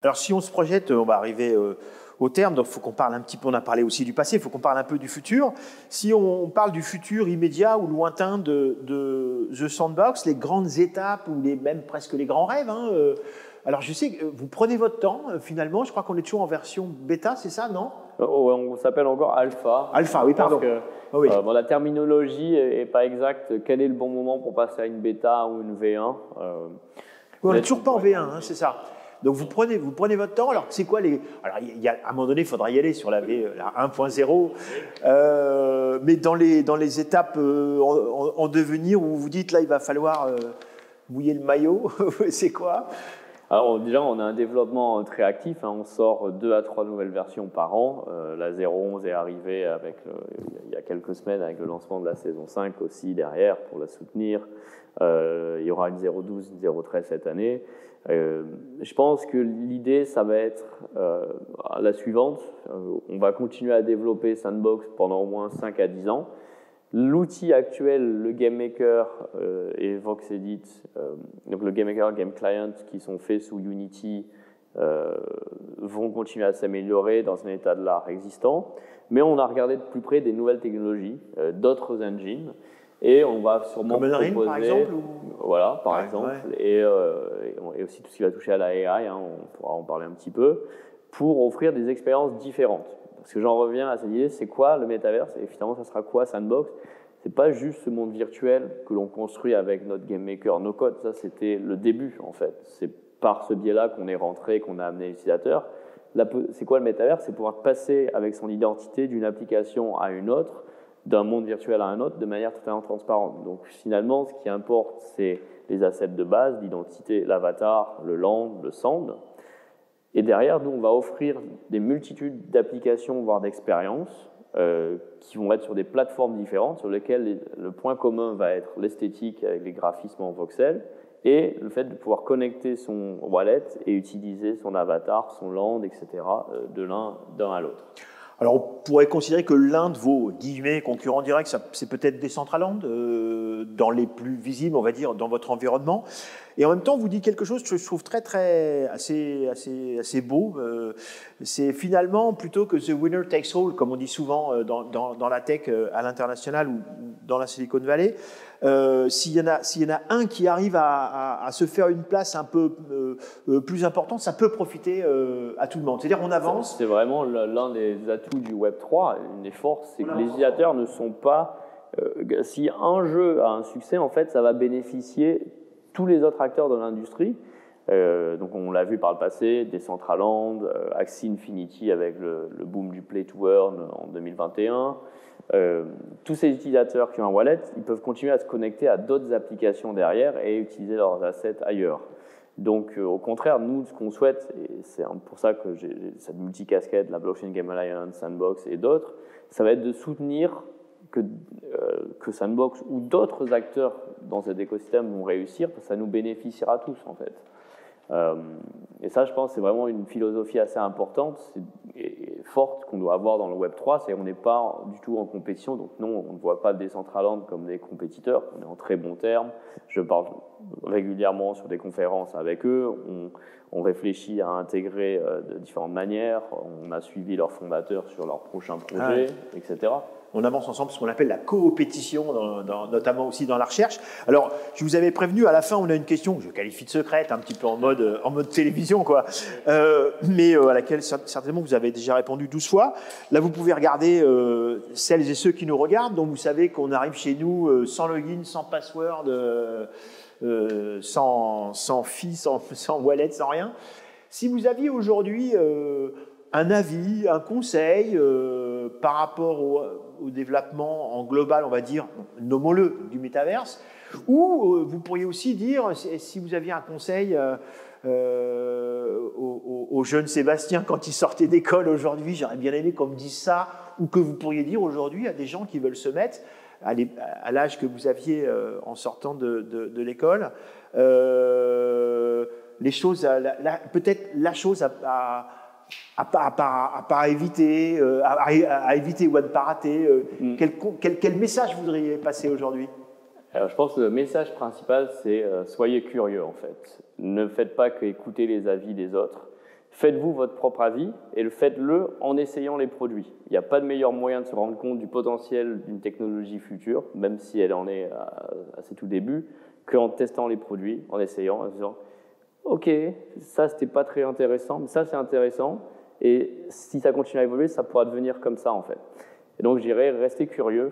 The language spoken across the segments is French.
Alors si on se projette, on va arriver au terme, donc il faut qu'on parle un petit peu, on a parlé aussi du passé, il faut qu'on parle un peu du futur. Si on parle du futur immédiat ou lointain de The Sandbox, les grandes étapes ou même presque les grands rêves, hein, alors je sais que vous prenez votre temps, finalement, je crois qu'on est toujours en version bêta, c'est ça, non? On s'appelle encore alpha. Alpha, oui, pardon. Oui. Bon, la terminologie n'est pas exacte. Quel est le bon moment pour passer à une bêta ou une V1 on n'est toujours pas en V1, hein, c'est ça. Donc vous prenez votre temps. Alors c'est quoi les... Alors à un moment donné, il faudra y aller sur la 1.0. Mais dans les étapes en devenir où vous vous dites là, il va falloir mouiller le maillot, c'est quoi? Alors déjà, on a un développement très actif. On sort 2 à 3 nouvelles versions par an. La 0.11 est arrivée il y a quelques semaines avec le lancement de la saison 5 aussi derrière pour la soutenir. Il y aura une 0.12, une 0.13 cette année. Je pense que l'idée, ça va être la suivante. On va continuer à développer Sandbox pendant au moins 5 à 10 ans. L'outil actuel, le Game Maker et VoxEdit, donc le Game Maker, Game Client, qui sont faits sous Unity, vont continuer à s'améliorer dans un état de l'art existant. Mais on a regardé de plus près des nouvelles technologies, d'autres engines. Et on va sûrement comme proposer, Unreal, par exemple, voilà, par exemple, ouais. Et aussi tout ce qui va toucher à la AI, on pourra en parler un petit peu, pour offrir des expériences différentes. Parce que j'en reviens à cette idée, c'est quoi le métaverse et finalement ça sera quoi Sandbox? C'est pas juste ce monde virtuel que l'on construit avec notre Game Maker, nos codes, ça c'était le début en fait. C'est par ce biais-là qu'on est rentré, qu'on a amené l'utilisateur. C'est quoi le métaverse? C'est pouvoir passer avec son identité d'une application à une autre, d'un monde virtuel à un autre de manière totalement transparente. Donc finalement, ce qui importe, c'est les assets de base, l'identité, l'avatar, le land, le sound. Et derrière, nous, on va offrir des multitudes d'applications, voire d'expériences, qui vont être sur des plateformes différentes, sur lesquelles le point commun va être l'esthétique avec les graphismes en voxel, et le fait de pouvoir connecter son wallet et utiliser son avatar, son land, etc., de l'un d'un à l'autre. Alors, on pourrait considérer que l'un de vos guillemets concurrents directs, c'est peut-être Decentraland, dans les plus visibles, on va dire, dans votre environnement. Et en même temps, vous dites quelque chose que je trouve assez beau. C'est finalement, plutôt que the winner takes all, comme on dit souvent dans la tech à l'international ou dans la Silicon Valley, s'il y en a un qui arrive à se faire une place un peu plus importante, ça peut profiter à tout le monde. C'est-à-dire on avance. C'est vraiment l'un des atouts du Web3. Une des forces, c'est que les utilisateurs ne sont pas... si un jeu a un succès, en fait, ça va bénéficier tous les autres acteurs de l'industrie. Donc on l'a vu par le passé, Decentraland, Axie Infinity avec le boom du Play to Earn en 2021. Tous ces utilisateurs qui ont un wallet, ils peuvent continuer à se connecter à d'autres applications derrière et utiliser leurs assets ailleurs. Donc au contraire, nous, ce qu'on souhaite, et c'est pour ça que j'ai cette multicasquette, la Blockchain Game Alliance, Sandbox et d'autres, ça va être de soutenir que Sandbox ou d'autres acteurs dans cet écosystème vont réussir, parce que ça nous bénéficiera tous en fait. Et ça, je pense, c'est vraiment une philosophie assez importante et forte qu'on doit avoir dans le Web3, c'est qu'on n'est pas du tout en compétition, donc non, on ne voit pas Decentraland comme des compétiteurs, on est en très bons termes, je parle régulièrement sur des conférences avec eux, on réfléchit à intégrer de différentes manières, on a suivi leurs fondateurs sur leurs prochains projets, etc. On avance ensemble ce qu'on appelle la coopétition, notamment aussi dans la recherche. Alors, je vous avais prévenu, à la fin, on a une question que je qualifie de secrète, un petit peu en mode télévision, quoi, mais à laquelle certainement vous avez déjà répondu 12 fois. Là, vous pouvez regarder celles et ceux qui nous regardent, donc vous savez qu'on arrive chez nous sans login, sans password, sans fee, sans wallet, sans rien. Si vous aviez aujourd'hui un avis, un conseil par rapport au développement en global, on va dire, nommons-le, du métaverse, ou vous pourriez aussi dire, si vous aviez un conseil au jeune Sébastien quand il sortait d'école aujourd'hui, j'aurais bien aimé qu'on me dise ça, ou que vous pourriez dire aujourd'hui à des gens qui veulent se mettre à l'âge que vous aviez en sortant de l'école, les choses, peut-être la chose à pas éviter, à éviter ou à ne pas rater. Quel message voudriez passer aujourd'hui? Alors, je pense que le message principal, c'est soyez curieux en fait. Ne faites pas qu'écouter les avis des autres. faites-vous votre propre avis et faites-le en essayant les produits. Il n'y a pas de meilleur moyen de se rendre compte du potentiel d'une technologie future, même si elle en est à ses tout débuts, qu'en testant les produits, en essayant, en disant « Ok, ça, c'était pas très intéressant, mais ça, c'est intéressant. Et si ça continue à évoluer, ça pourra devenir comme ça, en fait. » Et donc, je dirais, restez curieux.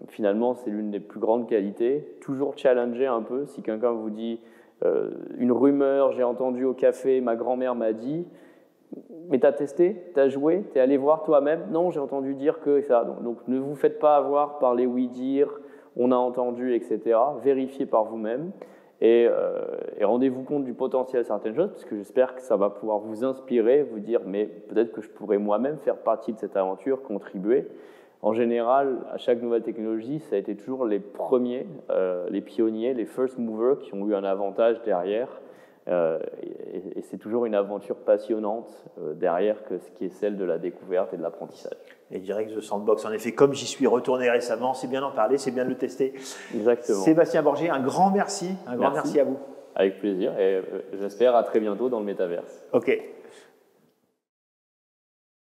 Finalement, c'est l'une des plus grandes qualités. Toujours challenger un peu. Si quelqu'un vous dit une rumeur, j'ai entendu au café, ma grand-mère m'a dit, mais tu as testé, tu as joué, tu es allé voir toi-même. Non, j'ai entendu dire que ça. Donc, ne vous faites pas avoir par les oui-dire, on a entendu, etc. Vérifiez par vous-même. Et rendez-vous compte du potentiel de certaines choses, parce que j'espère que ça va pouvoir vous inspirer, vous dire, mais peut-être que je pourrais moi-même faire partie de cette aventure, contribuer. En général, à chaque nouvelle technologie, ça a été toujours les premiers, les pionniers, les first movers qui ont eu un avantage derrière. Et c'est toujours une aventure passionnante derrière que ce qui est celle de la découverte et de l'apprentissage. Et je dirais que The Sandbox, en effet, comme j'y suis retourné récemment, c'est bien d'en parler, c'est bien de le tester. Exactement. Sébastien Borgé, un grand merci, merci à vous. Avec plaisir, et j'espère à très bientôt dans le métaverse. Ok.